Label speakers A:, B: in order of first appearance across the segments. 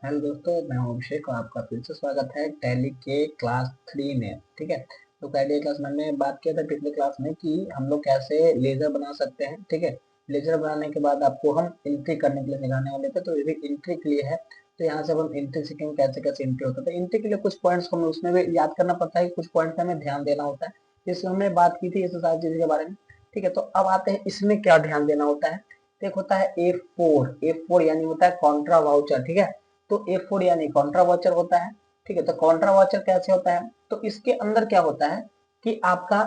A: Hello दोस्तों, मैं हूं अभिषेक और आपका फिर से स्वागत है टैली के क्लास 3 में। ठीक है। तो टैली क्लास में हमने बात किया था पिछले क्लास में कि हम लोग कैसे लेजर बना सकते हैं। ठीक है। लेजर बनाने के बाद आपको हम एंट्री करने के लिए सिखाने वाले थे, तो ये भी एंट्री के लिए है। तो यहाँ से अब हम एंट्री सीखेंगे कैसे कैसे एंट्री होता है। तो एंट्री के लिए कुछ पॉइंट्स हमें उसमें भी याद करना पड़ता है, कुछ पॉइंट्स हमें ध्यान देना होता है, जिसमें हमने बात की थी इस सारी चीज़ों के बारे में। ठीक है। तो अब आते हैं इसमें क्या ध्यान देना होता है। एक होता है F4 यानी होता है कॉन्ट्रा वाउचर। ठीक है। तो F4 यानी कॉन्ट्रा वाउचर होता है। ठीक है। तो कॉन्ट्रा वाउचर कैसे होता है, तो इसके अंदर क्या होता है कि आपका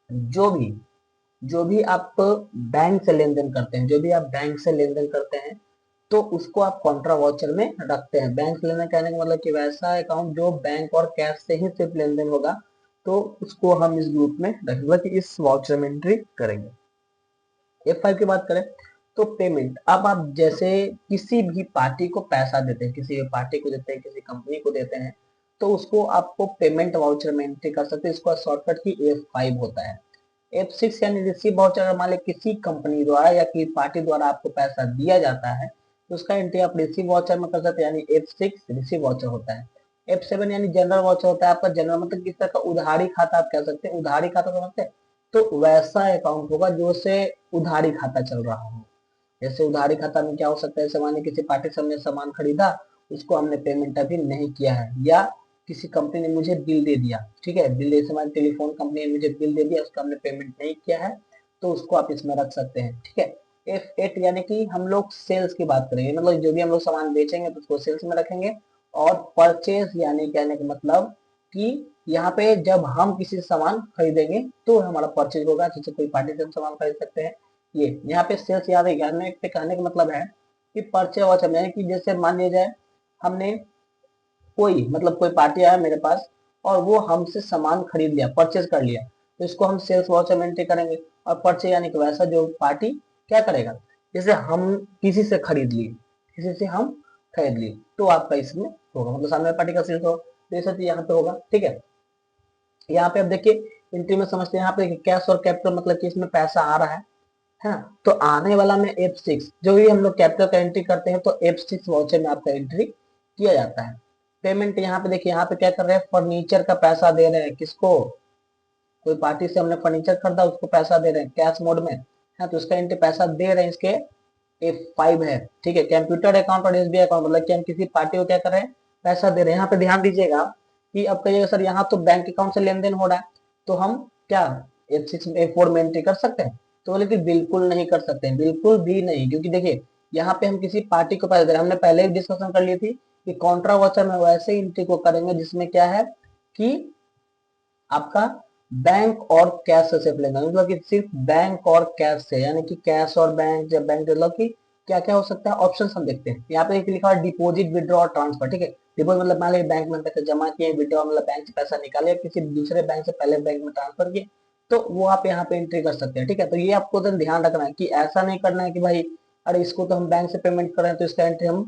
A: जो भी जो भी आप बैंक से लेन देन करते हैं, जो भी आप बैंक से लेन देन करते हैं, तो उसको आप कॉन्ट्रा वाउचर में रखते हैं। बैंक से लेन देन कहने का मतलब कि वैसा अकाउंट जो बैंक और कैश से ही सिर्फ लेन देन होगा, तो उसको हम इस ग्रुप में रखेंगे कि इस वाउचर में एंट्री करेंगे। F5 की बात करें तो पेमेंट। अब आप जैसे किसी भी पार्टी को पैसा देते हैं, किसी भी पार्टी को देते हैं, किसी कंपनी को देते हैं, तो उसको आपको पेमेंट वाउचर में एंट्री कर सकते हैं। इसका शॉर्टकट की F5 होता है। F6 यानी रिसीव वाउचर। मान लीजिए किसी कंपनी द्वारा या किसी पार्टी द्वारा आपको पैसा दिया जाता है, तो उसका एंट्री आप रिसीव वाउचर में कर सकते हैं, यानी F6 रिसीव वाउचर होता है। F7 यानी जनरल वाउचर होता है। आपका जनरल मतलब किस तरह का उधारी खाता आप कह सकते हैं। उधारी खाता समझते हैं, तो वैसा अकाउंट होगा जो से उधारी खाता चल रहा हो। जैसे उधारी खाता में क्या हो सकता है, जैसे मानिए किसी पार्टी से हमने सामान खरीदा, उसको हमने पेमेंट अभी नहीं किया है, या किसी कंपनी ने मुझे बिल दे दिया। ठीक है। बिल जैसे हमारी टेलीफोन कंपनी ने मुझे बिल दे दिया, उसका हमने पेमेंट नहीं किया है, तो उसको आप इसमें रख सकते हैं। ठीक है। F8 यानी कि हम लोग सेल्स की बात करेंगे, मतलब जो भी हम लोग सामान बेचेंगे तो उसको सेल्स में रखेंगे। और परचेज यानी कहने का मतलब कि यहाँ पे जब हम किसी से सामान खरीदेंगे तो हमारा परचेज होगा। जैसे कोई पार्टी से हम सामान खरीद सकते हैं। ये यहाँ पे सेल्स याद है, कहने पे कहने का मतलब है कि परचेज वाचर यानी कि जैसे मान लिया जाए हमने कोई मतलब कोई पार्टी आया मेरे पास और वो हमसे सामान खरीद लिया, परचेज कर लिया, तो इसको हम सेल्स वाउचर में एंट्री करेंगे। और परचेज यानी कि वैसा जो पार्टी क्या करेगा, जैसे हम किसी से खरीद लिए, किसी से हम खरीद लिए, तो आपका इसमें होगा, मतलब सामने पार्टी का सेल्स होगा, तो ये सब चीज यहाँ पे होगा। ठीक है। यहाँ पे अब देखिए एंट्री में समझते हैं। यहाँ पे कैश और कैपिटल मतलब कि इसमें पैसा आ रहा है ना। तो आने वाला में F6 जो भी हम लोग कैपिटल का एंट्री करते हैं, तो F6 वाउचर में आपका एंट्री किया जाता है। पेमेंट यहाँ पे देखिए, यहाँ पे क्या कर रहे हैं, फर्नीचर का पैसा दे रहे हैं किसको, कोई पार्टी से हमने फर्नीचर खरीदा, उसको पैसा दे रहे हैं कैश मोड में है, तो उसका एंट्री पैसा दे रहे हैं, इसके F5 है। ठीक है। कंप्यूटर अकाउंट और SBI अकाउंट मतलब कि हम किसी पार्टी को क्या कर रहे हैं, पैसा दे रहे हैं। यहाँ पे ध्यान दीजिएगा कि अब कहिएगा सर यहाँ तो बैंक अकाउंट से लेन देन हो रहा है, तो हम क्या F6 F4 में एंट्री कर सकते हैं, तो बोले कि बिल्कुल नहीं कर सकते हैं, बिल्कुल भी नहीं। क्योंकि देखिए यहाँ पे हम किसी पार्टी को पैसा दे रहे हैं, हमने पहले ही डिस्कशन कर ली थी कि कॉन्ट्रा वाचर में वैसे एंट्री को करेंगे जिसमें क्या है कि आपका बैंक और कैश से सिर्फ लेना, मतलब कि सिर्फ बैंक और कैश से, यानी कि कैश और बैंक, जब बैंक मतलब कि क्या क्या हो सकता है ऑप्शन हम देखते हैं। यहाँ पे एक लिखा है डिपॉजिट, विड्रॉ और ट्रांसफर। ठीक है। डिपॉजिट मतलब मान लीजिए बैंक में पैसा जमा किए, विड्रॉ मतलब बैंक से पैसा निकाले, किसी दूसरे बैंक से पहले बैंक में ट्रांसफर किए, तो वो आप यहाँ पे एंट्री कर सकते हैं। ठीक है। तो ये आपको तो ध्यान रखना है कि ऐसा नहीं करना है कि भाई अरे इसको तो हम बैंक से पेमेंट कर रहे हैं तो इसका एंट्री हम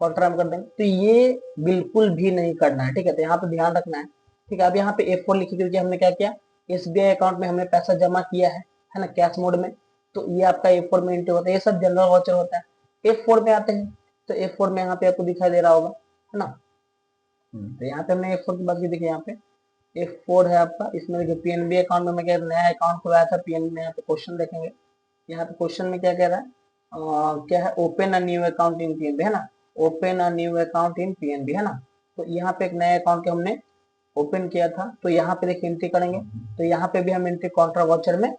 A: कॉन्ट्रा में कर देंगे, तो ये बिल्कुल भी नहीं करना है। ठीक है। तो यहाँ पे ध्यान रखना है। ठीक है। अब यहाँ पे F4 लिखी, क्योंकि हमने क्या किया, SBI अकाउंट में हमने पैसा जमा किया है ना, कैश मोड में, तो ये आपका F4 में एंट्री होता है। ये सब जनरल वाउचर होता है। F4 में आते हैं, तो F4 में यहाँ पे आपको दिखाई दे रहा होगा, है ना। तो यहाँ पे हमने F4 की बात की, देखिए यहाँ पे F4 है आपका। इसमें देखिए PNB अकाउंट में मैं क्या नया अकाउंट खुलाया था PNB में। यहाँ पे क्वेश्चन देखेंगे, यहाँ पे क्वेश्चन में क्या कह रहा है, क्या है, open a new account in PNB, है ना। Open a new account in PNB, है ना। तो यहाँ पे एक नया अकाउंट हमने ओपन किया था, तो यहाँ पे देखिए एंट्री करेंगे, तो यहाँ पे भी हम एंट्री कॉन्ट्रा वाउचर में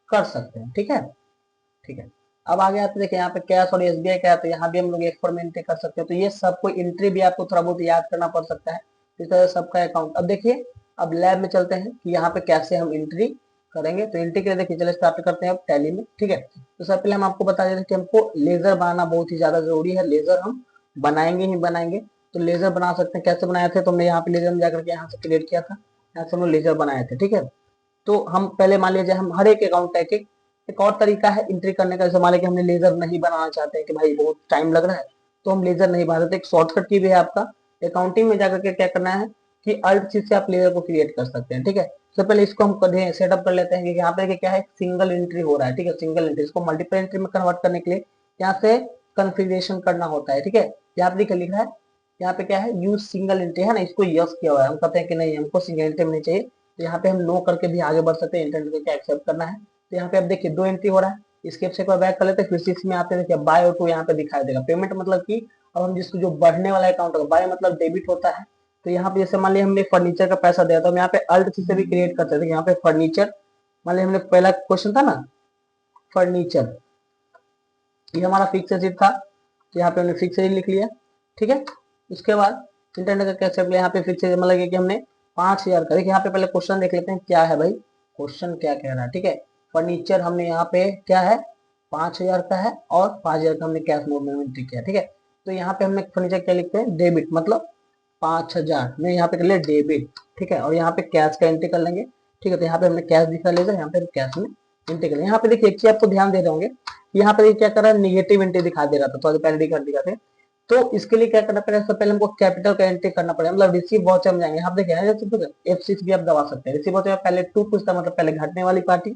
A: कर सकते हैं। ठीक है। ठीक है। अब आगे आते देखिए यहाँ पे कैश और SBI का है, तो यहाँ भी हम लोग F4 में एंट्री कर सकते हैं। तो ये सबको एंट्री भी आपको थोड़ा बहुत याद करना पड़ सकता है, इस तरह सबका अकाउंट। अब देखिए अब लैब में चलते हैं कि यहाँ पे कैसे हम एंट्री करेंगे। तो एंट्री के लिए देखिए चलिए स्टार्ट करते हैं अब टैली में। ठीक है। तो सबसे पहले हम आपको बता देते हैं कि हमको लेजर बनाना बहुत ही ज्यादा जरूरी है। लेजर हम बनाएंगे ही बनाएंगे। तो लेजर बना सकते हैं, कैसे बनाए थे, तो हमने यहाँ पे लेजर में जाकर के यहाँ से क्रिएट किया था, यहाँ से हम लोग लेजर बनाए थे। ठीक है। तो हम पहले मान लीजिए हम हर एक अकाउंट का एक और तरीका है एंट्री करने का। जैसे मान लीजिए कि हमने लेजर नहीं बनाना चाहते हैं कि भाई बहुत टाइम लग रहा है, तो हम लेजर नहीं बनाते, एक शॉर्टकट की भी है आपका। अकाउंटिंग में जाकर के क्या करना है कि अल्ट चीज से आप लेजर को क्रिएट कर सकते हैं। ठीक है। सबसे पहले इसको हम सेटअप कर लेते हैं कि यहाँ पे क्या है, सिंगल एंट्री हो रहा है। ठीक है। सिंगल एंट्री, इसको मल्टीपल एंट्री में कन्वर्ट करने के लिए यहाँ से कन्फिग्रेशन करना होता है। ठीक है। यहाँ पे देखिए लिख रहा है, यहाँ पे क्या है, यूज सिंगल एंट्री है ना, इसको यस किया हुआ है, हम कहते हैं कि नहीं हमको सिंगल एंट्री में नहीं चाहिए, तो यहाँ पे हम नो करके भी आगे बढ़ सकते हैं, इंटरनेट को क्या एक्सेप्ट करना है। तो यहाँ पे आप देखिए 2 एंट्री हो रहा है, इसके से एक बार बैक कर लेते हैं, फिर 6 में आते हैं, देखिए बाय और टू यहाँ पे दिखाई देगा पेमेंट, मतलब कि अब हम जिसको जो बढ़ने वाला अकाउंट होगा, बाय मतलब डेबिट होता है। तो यहाँ पे जैसे मान लिया हमने फर्नीचर का पैसा दिया, तो हम यहाँ पे अल्ट से भी क्रिएट कर सकते हैं, यहाँ पे फर्नीचर, मान लिया हमने पहला क्वेश्चन था ना फर्नीचर, ये हमारा फिक्स एसिड था, तो यहाँ पे हमने फिक्स एसिड लिख लिया, ठीक है। उसके बाद इंटरनेट का कैसे यहाँ पे फिक्स एसिड मतलब कि हमने 5,000 का, देखिए यहाँ पे पहले क्वेश्चन देख लेते हैं क्या है भाई, क्वेश्चन क्या कह रहा है, ठीक है। फर्नीचर हमने यहाँ पे क्या है 5,000 का है, और 5,000 का हमने कैश मोड में एंट्री किया, ठीक है। तो यहाँ पे हमने फर्नीचर क्या लिखते हैं, डेबिट, मतलब 5,000 में यहाँ पे कर लिया डेबिट, ठीक है। और यहाँ पे कैश का एंट्री कर लेंगे, ठीक है। तो यहाँ पे हमने कैश दिखा लेगा, यहाँ पे कैश में एंट्री कर लेंगे। यहाँ पे देखिए एक चीज आपको ध्यान दे रहे होंगे, यहाँ पे क्या कर रहा है, निगेटिव एंट्री दिखा दे रहा था, तो पहले कर दिखाते, तो इसके लिए क्या करना पड़ेगा, सबसे पहले हमको कैपिटल का एंट्री करना पड़ेगा, मतलब रिसीव वाउचर में जाएंगे, यहाँ देखिए F6 भी आप दबा सकते हैं, रिसीव वाउचर पहले 2 पूछता, मतलब पहले घटने वाली पार्टी,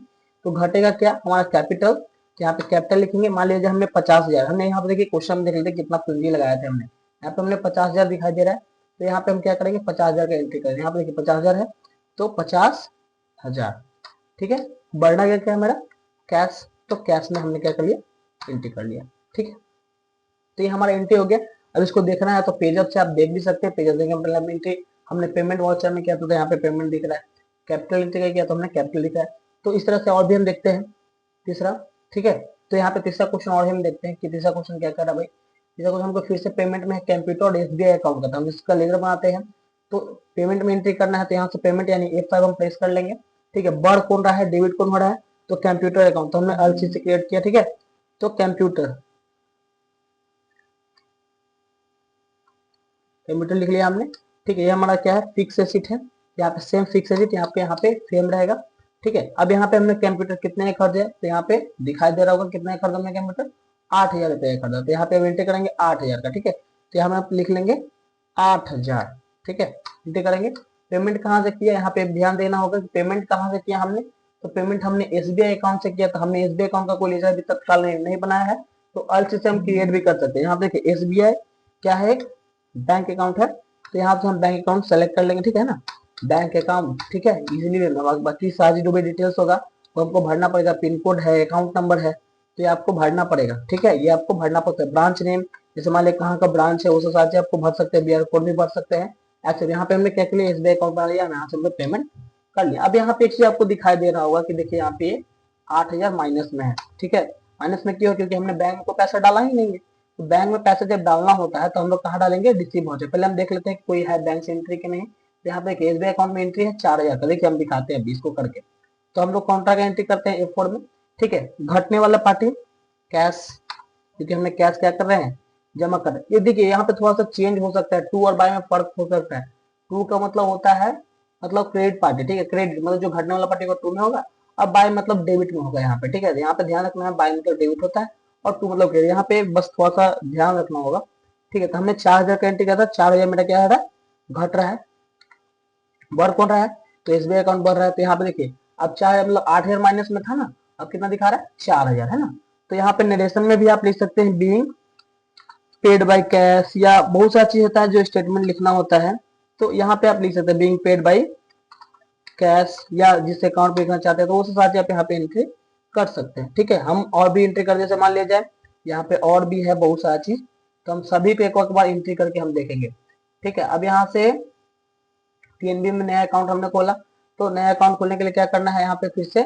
A: तो घटेगा क्या हमारा कैपिटल, यहाँ पे कैपिटल लिखेंगे, मान लीजिए हमने 50,000, हमने यहाँ पे देखिए क्वेश्चन में देख लेते कितना पूंजी लगाया था हमने, यहाँ पे हमने 50,000 दिखाई दे रहा है, तो यहाँ पे हम क्या करेंगे 50,000 का एंट्री करेंगे, यहाँ पे देखिए 50,000 है, तो 50,000, ठीक है। बढ़ना क्या क्या हमारा कैश, तो कैश में हमने क्या कर लिया एंट्री कर लिया, ठीक है। तो ये हमारा एंट्री हो गया। अब इसको देखना है तो पेजअप से आप देख भी सकते हैं, पेजअप देखें मतलब एंट्री हमने पेमेंट वाउचर में किया, तो यहाँ पे पेमेंट दिख रहा है, कैपिटल एंट्री का किया तो हमने कैपिटल दिख रहा है। तो इस तरह से और भी हम देखते हैं तीसरा, ठीक है। तो यहाँ पे तीसरा क्वेश्चन और हम देखते हैं कि तीसरा क्वेश्चन क्या कर रहा है भाई, तीसरा क्वेश्चन हमको फिर से पेमेंट में कंप्यूटर और SBI अकाउंट का था, हम इसका लेजर बनाते हैं, तो पेमेंट में एंट्री करना है, तो यहाँ से पेमेंट यानी F5 हम प्रेस कर लेंगे, ठीक है। बढ़ कौन रहा है, डेबिट कौन हो रहा है, तो कंप्यूटर अकाउंट, तो हमने अलसी से क्रिएट किया, ठीक है। तो कंप्यूटर लिख लिया हमने, ठीक है। ये हमारा क्या है फिक्स एसिड है, यहाँ पे सेम फिक्स एसिड यहाँ पे सेम रहेगा, ठीक है। अब यहाँ पे हमने कंप्यूटर कितने का खरीदा, तो यहाँ पे दिखाई दे रहा होगा कितने का खरीदा हमने कंप्यूटर, 8,000 रुपये का खरीदा, तो यहाँ पे एंट्री करेंगे 8,000 का, ठीक है। तो यहाँ हम लिख लेंगे 8,000, ठीक है, एंट्री करेंगे। पेमेंट कहाँ से किया, यहाँ पे ध्यान देना होगा कि पेमेंट कहाँ से किया हमने, तो पेमेंट हमने SBI अकाउंट से किया, तो हमने SBI अकाउंट का कोई लेजर अभी तत्काल नहीं बनाया है, तो अल्ट से हम क्रिएट भी कर सकते हैं। यहाँ पे देखिए SBI क्या है, बैंक अकाउंट है, तो यहाँ से हम बैंक अकाउंट सेलेक्ट कर लेंगे, ठीक है ना, बैंक अकाउंट, ठीक है, इजीली बाकी सारी जो भी डिटेल्स होगा वो हमको भरना पड़ेगा, पिन कोड है, अकाउंट नंबर है, तो ये आपको भरना पड़ेगा, ठीक है, ये आपको भरना पड़ता है। ब्रांच नेम, जैसे मान लिया कहाँ का ब्रांच है उस हिसाब से आपको भर सकते हैं, BR कोड भी भर सकते हैं। एक्चुअली यहाँ पे हमने क्या किया, SBI अकाउंट बना लिया, यहाँ से हमने पेमेंट कर लिया। अब यहाँ पे एक चीज आपको दिखाई दे रहा होगा कि देखिए यहाँ पे 8,000 माइनस में है, ठीक है। माइनस में क्यों, क्योंकि हमने बैंक को पैसा डाला ही नहीं है, तो बैंक में पैसा जब डालना होता है तो हम लोग कहाँ डालेंगे, रिसीव वाउचर। पहले हम देख लेते हैं कोई है बैंक से एंट्री के नहीं, तो यहाँ पे SBI अकाउंट में एंट्री है 4,000 का, देखिए हम दिखाते हैं अभी इसको करके, तो हम लोग काउंटर का एंट्री करते हैं F4 में, ठीक है। घटने वाला पार्टी कैश, क्योंकि हमने कैश क्या कर रहे हैं जमा कर रहे हैं। ये देखिए यहाँ पे थोड़ा सा चेंज हो सकता है, टू और बाय में फर्क हो सकता है। टू का मतलब होता है मतलब क्रेडिट पार्टी, ठीक है, क्रेडिट मतलब जो घटने वाला पार्टी को टू में होगा, अब बाय मतलब डेबिट में होगा यहाँ पे, ठीक है। यहाँ पे ध्यान रखना है, बाय मतलब डेबिट होता है और टू मतलब क्रेडिट, यहाँ पे बस थोड़ा सा ध्यान रखना होगा, ठीक है। तो हमने 4,000 का एंट्री किया था, 4,000 मेरा क्या है घट रहा है, बढ़ कौन रहा है, तो SBI अकाउंट बढ़ रहा है, तो यहाँ पे देखिए अब 4,000 मतलब 8,000 माइनस में था ना, अब कितना दिखा रहा है 4,000 है ना। तो यहाँ पे नरेशन में भी आप लिख सकते हैं बीइंग पेड बाय कैश, या बहुत सारा चीज होता है जो स्टेटमेंट लिखना होता है, तो यहाँ पे आप लिख सकते हैं बीइंग पेड बाय कैश, या जिस अकाउंट पे लिखना चाहते हैं तो उस हिसाब से आप यहाँ पे एंट्री कर सकते हैं, ठीक है। हम और भी एंट्री कर, जैसे मान लिया जाए यहाँ पे और भी है बहुत सारा चीज, तो हम सभी पे एक बार एंट्री करके हम देखेंगे, ठीक है। अब यहाँ से PNB में नया अकाउंट हमने खोला, तो नया अकाउंट खोलने के लिए क्या करना है, यहाँ पे फिर से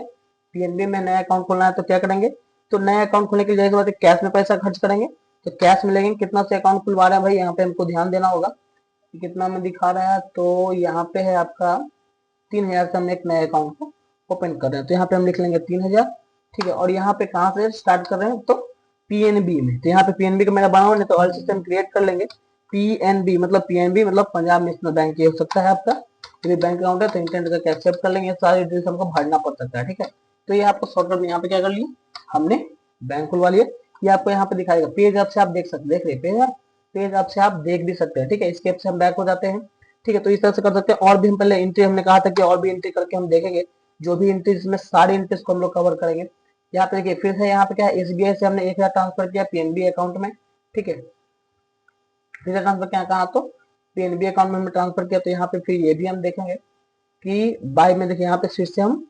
A: PNB में नया अकाउंट खोलना है, तो क्या करेंगे, तो नया अकाउंट खोलने के लिए जैसे कैश में पैसा खर्च करेंगे, तो कैश में लेंगे, कितना से अकाउंट खुलवा रहे हैं भाई, यहाँ पे हमको ध्यान देना होगा कि कितना में दिखा रहा है, तो यहाँ पे है आपका 3,000 से हम एक नए अकाउंट को ओपन कर रहे हैं, तो यहाँ पे हम लिख लेंगे 3,000, ठीक है। और यहाँ पे कहाँ से स्टार्ट कर रहे हैं, तो PNB में, तो यहाँ पे PNB का मेरा बना हुआ नहीं, तो ऑल सिस्टम क्रिएट कर लेंगे। PNB मतलब पंजाब नेशनल बैंक, ये हो सकता है आपका ये बैंक अकाउंट है, तो इंटरनेट करके एक्सेप्ट कर लेंगे, सारी डिटेल्स हमको भरना पड़ सकता है, ठीक है। तो ये आपको शॉर्टकट में यहाँ पे क्या कर लिया हमने बैंक खुलवा लिया, ये आपको यहाँ पे दिखाएगा पेज ऐप से आप देख सकते, देख रहे पेज ऐप से आप देख भी सकते हैं, ठीक है। इसके ऐप से हम बैक हो जाते हैं, ठीक है। तो इस तरह से कर सकते हैं। और भी हम पहले एंट्री हमने कहा था कि और भी एंट्री करके हम देखेंगे, जो भी एंट्री इसमें सारी एंट्रीज को हम लोग कवर करेंगे। यहाँ पे देखिए फिर से यहाँ पे क्या है, SBI से हमने 1,000 ट्रांसफर किया PNB अकाउंट में, ठीक है। फिर ट्रांसफर क्या कहा, तो पीएनबी अकाउंट में हमने ट्रांसफर किया। तो यहाँ पे फिर ये भी हम देखेंगे कि बाय में, देखिए यहाँ पे फिर से हम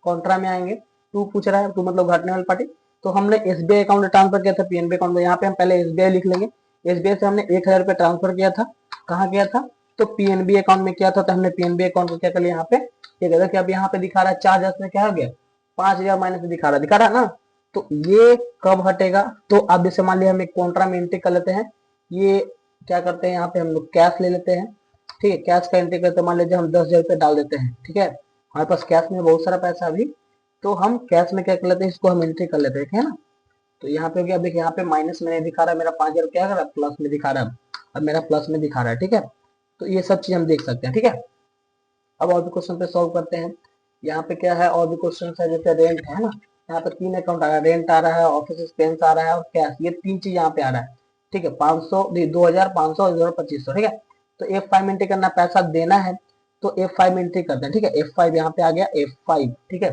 A: कॉन्ट्रा में आएंगे। टू पूछ रहा है, टू मतलब घटने वाली पार्टी। तो हमने एसबीआई अकाउंट में ट्रांसफर किया था पीएनबी अकाउंट में, यहाँ पे हम पहले एसबीआई लिख लेंगे। एसबीआई से हमने 1,000 रुपये ट्रांसफर किया था, कहाँ किया था, तो पीएनबी अकाउंट में किया था। तो हमने पीएनबी अकाउंट को क्या कर लिया, यहाँ पे ये कहता कि अब यहाँ पे दिखा रहा है 4,000 से क्या हो गया, 5,000 माइनस दिखा रहा है ना। तो ये कब हटेगा, तो अब जैसे मान लिया हम एक कॉन्ट्रा में एंट्री कर लेते हैं। ये क्या करते हैं, यहाँ पे हम लोग कैश ले लेते हैं, ठीक है। कैश का एंट्री करते, मान लीजिए हम 10,000 रुपये डाल देते हैं, ठीक है। हमारे पास कैश में बहुत सारा पैसा अभी, तो हम कैश में क्या कर लेते हैं, इसको हम एंट्री कर लेते हैं, ठीक है ना। तो यहाँ पे क्या, देखिए यहाँ पे माइनस में नहीं दिखा रहा है मेरा 5,000, क्या कर रहा है, प्लस में दिखा रहा है। अब मेरा प्लस में दिखा रहा है, ठीक है। तो ये सब चीज हम देख सकते हैं, ठीक है। अब और भी क्वेश्चन पे सॉल्व करते हैं। यहाँ पे क्या है, और भी क्वेश्चन है, जैसे रेंट है ना। यहाँ पे 3 अकाउंट आ रहा है, रेंट आ रहा है, ऑफिस एक्सपेंस आ रहा है और कैश, ये 3 चीज यहाँ पे आ रहा है, ठीक है। 500, 2,000, 500 और 2,500, ठीक है। तो F5 में एंट्री करना, पैसा देना है तो F5 में एंट्री करते हैं, ठीक है। F5 यहाँ पे आ गया, F5, ठीक है।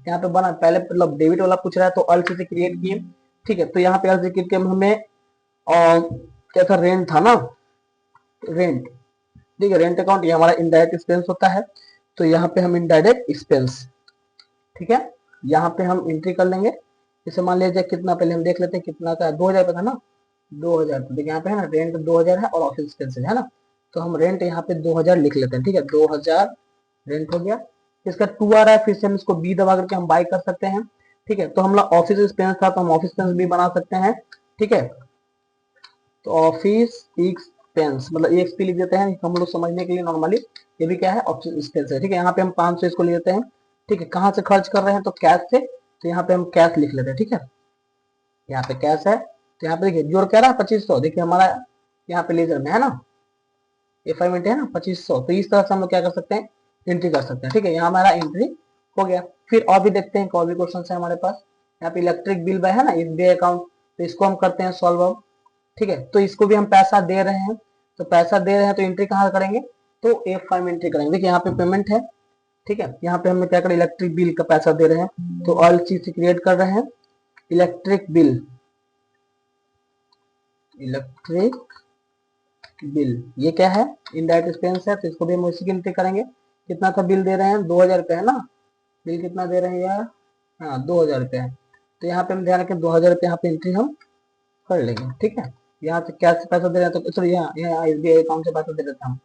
A: यहाँ पे बना, पहले मतलब डेबिट वाला पूछ रहा है तो अल्ट से क्रिएट किए, ठीक है। तो यहाँ पे अल्ट से क्रिएट किए हमें, और क्या था, रेंट था ना, रेंट, ठीक है। रेंट अकाउंट ये हमारा इनडायरेक्ट एक्सपेंस होता है, तो यहाँ पे हम इनडायरेक्ट एक्सपेंस, ठीक है, यहाँ पे हम एंट्री कर लेंगे। जैसे मान लीजिए कितना, पहले हम देख लेते हैं कितना का है, 2,000 रुपये था ना, 2,000। तो देखिए यहाँ पे है ना, रेंट 2,000 है और ऑफिस एक्सपेंसेस है ना। तो हम रेंट यहाँ पे 2,000 लिख लेते हैं, ठीक है। 2,000 रेंट हो गया। इसका 2 आ रहा है, फिर से हम इसको बी दबा करके हम बाय कर सकते हैं, ठीक है। तो हमारा ऑफिस एक्सपेंस था तो हम ऑफिस एक्सपेंस भी बना सकते हैं, ठीक है। तो ऑफिस एक्सपेंस मतलब एक्सपी लिख देते हैं हम लोग समझने के लिए नॉर्मली। ये भी क्या है, ऑफिस एक्सपेंस है, ठीक है। यहाँ पे हम 500 इसको ले लेते हैं, ठीक है। कहाँ से खर्च कर रहे हैं, तो कैश से, तो यहाँ पे हम कैश लिख लेते हैं, ठीक है। यहाँ पे कैश है, तो यहाँ पे देखिए जोड़ क्या रहा है, 2,500, देखिए हमारा यहाँ पे लेजर में है ना, F5 में है ना 2,500। तो इस तरह से हम लोग क्या कर सकते हैं, एंट्री कर सकते हैं, ठीक है। यहाँ हमारा एंट्री हो गया। फिर और भी देखते हैं, और भी क्वेश्चन है हमारे पास। यहाँ पे इलेक्ट्रिक बिल है ना, एसबीआई अकाउंट, तो इसको हम करते हैं सॉल्व अब, ठीक है। तो इसको भी हम पैसा दे रहे हैं, तो पैसा दे रहे हैं तो एंट्री कहाँ करेंगे, तो F5 में एंट्री करेंगे। देखिए यहाँ पे पेमेंट है, ठीक है। यहाँ पे हमने क्या करें, इलेक्ट्रिक बिल का पैसा दे रहे हैं, तो ऑल चीज क्रिएट कर रहे हैं। इलेक्ट्रिक बिल, इलेक्ट्रिक बिल ये क्या है, इनडायरेक्ट एक्सपेंस है, तो इसको भी हम उसी की एंट्री करेंगे। कितना था बिल दे रहे हैं, 2,000 रुपये है ना, बिल कितना दे रहे हैं यार, हाँ 2,000 रुपये है। तो यहाँ पे हम ध्यान रखें 2,000 रुपये यहाँ पे एंट्री हम कर लेंगे, ठीक है। यहाँ से क्या पैसा दे रहे हैं, तो सॉरी यहाँ एसबीआई अकाउंट से पैसा दे देता हूँ,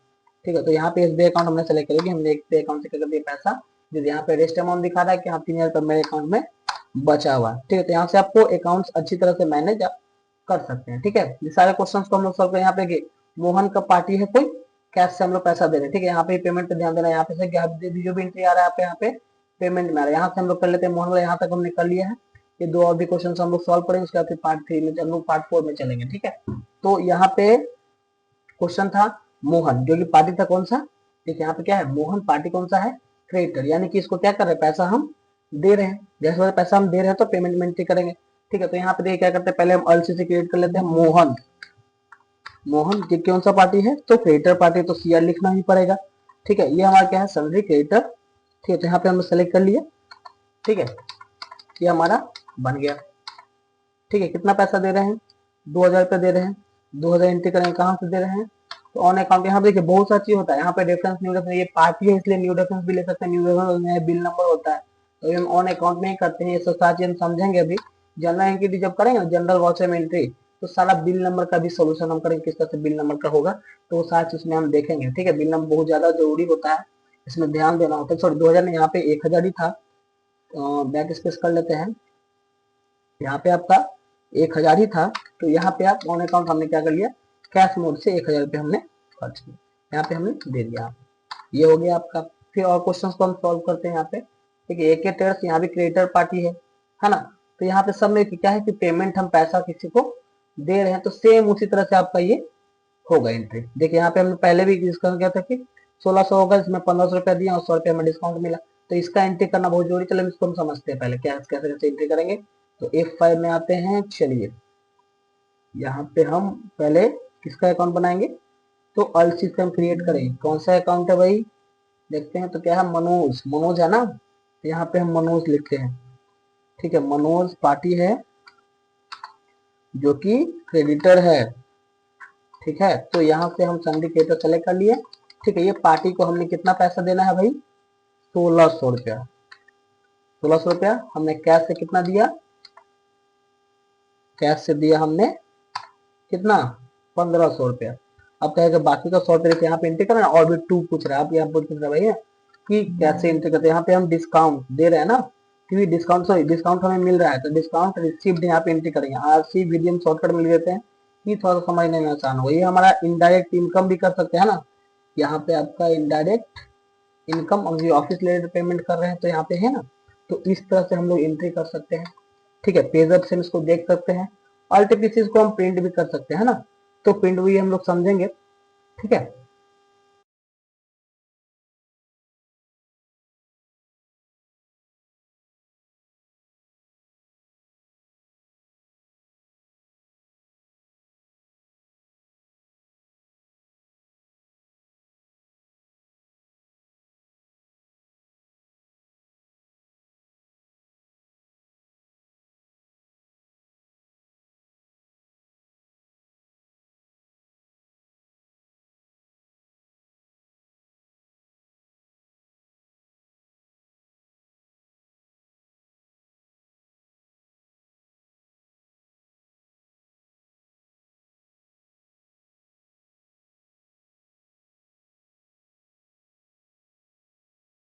A: ठीक है। तो यहाँ पे एसबीआई अकाउंट हमने सेलेक्ट करेंगे, हमने एसबीआई अकाउंट से क्या कर दिया पैसा, जो यहाँ पे रेस्ट अमाउंट दिखा रहा है कि हाँ 3,000 रुपये मेरे अकाउंट में बचा हुआ है, ठीक है। तो यहाँ से आपको अकाउंट्स अच्छी तरह से मैनेज कर सकते हैं, ठीक है। ये सारे क्वेश्चन को हम लोग सॉल्व करें। यहाँ पे मोहन का पार्टी है कोई, कैश से हम लोग पैसा दे रहे हैं, ठीक है। यहाँ पे पेमेंट पे ध्यान देना, यहाँ पे से जो भी एंट्री आ रहा है यहाँ पे पेमेंट में आ रहा है, यहाँ से हम लोग कर लेते हैं मोहन वाला, यहाँ तक हमने कर लिया है। ये 2 और भी क्वेश्चन हम लोग सॉल्व करेंगे, उसके बाद फिर पार्ट 3 में हम लोग पार्ट 4 में चलेंगे, ठीक है। तो यहाँ पे क्वेश्चन था मोहन, जो कि पार्टी था कौन सा, देखिए यहाँ पे क्या है, मोहन पार्टी कौन सा है, क्रेडिटर, यानी कि इसको क्या कर रहे हैं, पैसा हम दे रहे हैं। जैसे पैसा हम दे रहे हैं तो पेमेंट में एंट्री करेंगे, ठीक है। तो यहाँ पे देखिए क्या करते हैं, पहले हम अल्सी से क्रिएट कर लेते हैं मोहन। मोहन की कौन सा पार्टी है, तो क्रेडिटर पार्टी, तो सीआर लिखना ही पड़ेगा, ठीक है। ये हमारा क्या है, सन्ड्री क्रेडिटर, ठीक है। तो यहाँ पे हम सेलेक्ट कर लिए, ठीक है। ये हमारा बन गया, ठीक है। कितना पैसा दे रहे हैं, 2,000 रुपये दे रहे हैं, 2,000 एंट्री करेंगे, कहाँ से दे रहे हैं, तो ऑन अकाउंट। यहाँ पे देखिए बहुत सारा चीज होता है, यहाँ पे रेफरेंस न्यू रेफरेंस, ये पार्टी है इसलिए न्यू रेफरेंस भी ले सकते हैं, न्यू रेफरेंस बिल नंबर होता है, तो ये हम ऑन अकाउंट में ही करते हैं। ये सब सारा चीज हम समझेंगे अभी। जनरल एंट्री जब करेंगे ना, जनरल वाउचर में एंट्री, तो सारा बिल नंबर का भी सोल्यूशन हम करेंगे, किस तरह से बिल नंबर का होगा, तो वो सारा चीज में हम देखेंगे, ठीक है। बिल नंबर बहुत ज्यादा जरूरी होता है, इसमें ध्यान देना होता है। सॉरी 2,000 नहीं, यहाँ पे 1,000 ही था, बैक स्पेस कर लेते हैं। यहाँ पे आपका 1,000 ही था, तो यहाँ पे आप ऑन अकाउंट हमने क्या कर लिया, कैश मोड से 1,000 रुपये हमने खर्च किया, यहाँ पे हमने दे दिया। ये हो गया आपका। फिर और क्वेश्चन को हम सॉल्व करते हैं यहाँ पे, ठीक है। एक ट्रेडर्स, यहाँ भी क्रेडिटर पार्टी है ना। तो यहाँ पे सब में क्या है कि पेमेंट हम पैसा किसी को दे रहे हैं, तो सेम उसी तरह से आपका ये होगा एंट्री। देखिए यहाँ पे हमने पहले भी डिस्कस किया था कि 1,600 होगा, इसमें 1,500 रुपया दिया और 100 रुपया में डिस्काउंट मिला, तो इसका एंट्री करना बहुत जरूरी। चलो इसको हम समझते हैं पहले क्या कैसे कैसे एंट्री करेंगे। तो F5 में आते हैं, चलिए यहाँ पे हम पहले किसका अकाउंट बनाएंगे, तो अल्सी से हम क्रिएट करेंगे। कौन सा अकाउंट है भाई, देखते हैं। तो क्या है, मनोज, मनोज है ना, तो यहाँ पे हम मनोज लिखते हैं, ठीक है। मनोज पार्टी है जो कि क्रेडिटर है, ठीक है। तो यहाँ से हम सन्डी क्रेडिटर सेलेक्ट कर लिए। ठीक है, ये पार्टी को हमने कितना पैसा देना है भाई, 1600 रुपया। 1600 रुपया हमने कैश से कितना दिया, कैश से दिया हमने कितना, 1500 रुपया। अब कहेगा बाकी का 100 रुपये यहाँ पे एंट्री करना और भी 2 पूछ रहा है। आप यहाँ पूछ रहे भैया कि कैसे एंट्री करते हैं, यहाँ पे हम डिस्काउंट दे रहे हैं ना, क्योंकि डिस्काउंट हमें मिल रहा है, तो डिस्काउंट रिसीव्ड यहाँ पे एंट्री करेंगे। आरसी वीडियम शॉर्टकट मिल देते हैं कि थोड़ा सा समझने में आसान हो। ये हमारा इनडायरेक्ट इनकम भी कर सकते हैं ना, यहाँ पे आपका इनडायरेक्ट इनकम, अभी ऑफिस रिलेटेड पेमेंट कर रहे हैं तो यहाँ पे है ना, तो इस तरह से हम लोग एंट्री कर सकते हैं। ठीक है, पेजअप से हम इसको देख सकते हैं। आरटीपीसी को हम प्रिंट भी कर सकते हैं ना, तो प्रिंट भी हम लोग समझेंगे। ठीक है,